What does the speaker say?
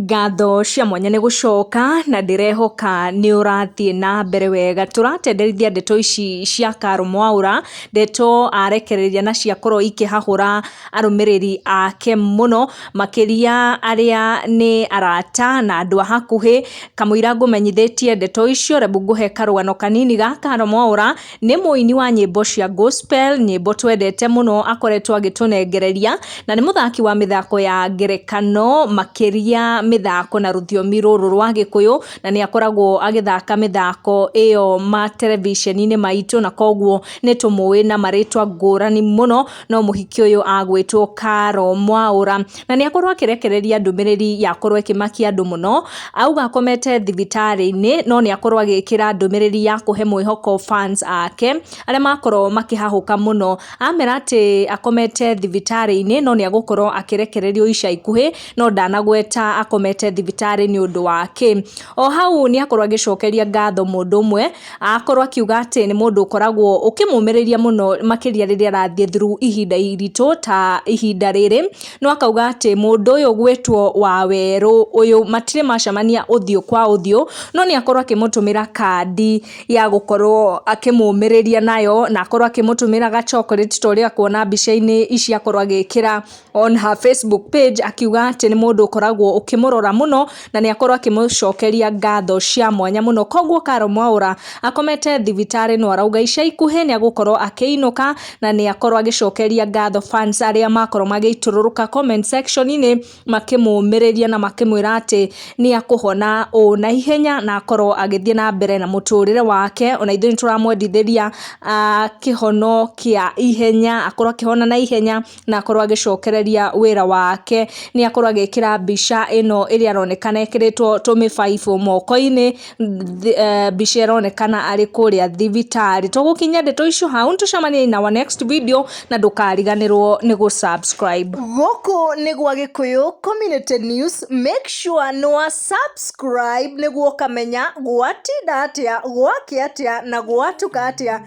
Ngatho cia mwanya nĩ gũcoka na ndĩrehoka nĩ ũrathiĩ na mbere wega. Tũratenderithia ndeto ici cia Karũ Mwaũra, ndeto arekereria na ciakorwo ikĩhahũra arũmĩrĩri ake mũno, makĩria arĩa nĩ arata na andũ a hakuhĩ. Kamũira ngũmenyithĩtie ndeto icio, rebu ngũhe karũgano kanini ga Karũ Mwaũra. Nĩ mũini wa nyĩmbo cia gospel, nyĩmbo twendete mũno, akoretwo agĩtũnengereria, na nĩ mũthaki wa mĩthako ya ngerekano, makĩria mĩthako na rũthiomi rũrũ rwa Gĩkũyũ, na nĩ akoragwo agĩthaka mĩthako ĩyo materebiceni-inĩ maitũ, na koguo nĩ tũmũĩ na marĩtwa ngũrani mũno. No mũhiki ũyũ agwĩtwo Karũ Mwaũra, na nĩ akorwo akĩrekereria ndũmĩrĩri yakorwo ĩkĩmakia andũ mũno. Auga akomete thibitarĩ-inĩ, no nĩ akorwo agĩkĩra ndũmĩrĩri ya kũhe mwĩhoko fans ake arĩa makorwo makĩhahũka mũno. Amera atĩ akomete thibitarĩ-inĩ, no nĩ agũkorwo akĩrekererio ica ikuhĩ, no ndanagweta akomete thibitarĩ nĩ ũndũ wake. O hau nĩ akorwo agĩcokeria ngatho mũndũ ũmwe, akorwo akiuga atĩ nĩ mũndũ ũkoragwo ũkĩmũmĩrĩria mũno, makĩria rĩrĩa arathiĩ through ihinda iritũ ta ihinda rĩrĩ. No akauga atĩ mũndũ ũyũ gwĩtwo Wawerũ ũyũ matirĩ macemania ũthiũ kwa ũthiũ, no nĩ akorwo akĩmũtũmĩra kandi ya gũkorwo akĩmũmĩrĩria nayo, na akorwo akĩmũtũmĩra ga chocolate ta ũrĩa kuona mbica-inĩ ici akorwo agĩkĩra on her Facebook page, akiuga atĩ nĩ mũndũ ũkoragwo ũkĩmũrora mũno, na nĩ akorwo akĩmũcokeria ngatho cia mwanya mũno. Koguo Karũ Mwaũra akomete thibitarĩ, no arauga ica ikuhĩ nĩ agũkorwo akĩinũka, na nĩ akorwo agĩcokeria ngatho fans arĩa makorwo magĩitũrũrũka comment section-inĩ makĩmũmĩrĩria na makĩmwĩra atĩ nĩ akũhona o na ihenya, na akorwo agĩthiĩ na mbere na mũtũrĩre wake. Ona ithuĩ nĩ tũramwendithĩria kĩhono kĩa ihenya, akorwo akĩhona na ihenya, na akorwo agĩcokereria wĩra wake. Nĩ akorwo agĩkĩra mbica ĩno ĩrĩa aronekana ĩkĩrĩtwo tũmĩbaibũ moko-inĩ, mbica ĩronekana arĩ kũrĩa thibitarĩ. Tũgũkinyia ndeto icio hau, tũcemanie in our next video, na ndũkariganĩrwo nĩ gũ-subscribe. Gũkũ nĩ gwa Gĩkũyũ Community News, make sure nĩ wa subscribe nĩguo ũkamenya gwatinda atĩa, gwakĩa atĩa na gwatuka atĩa.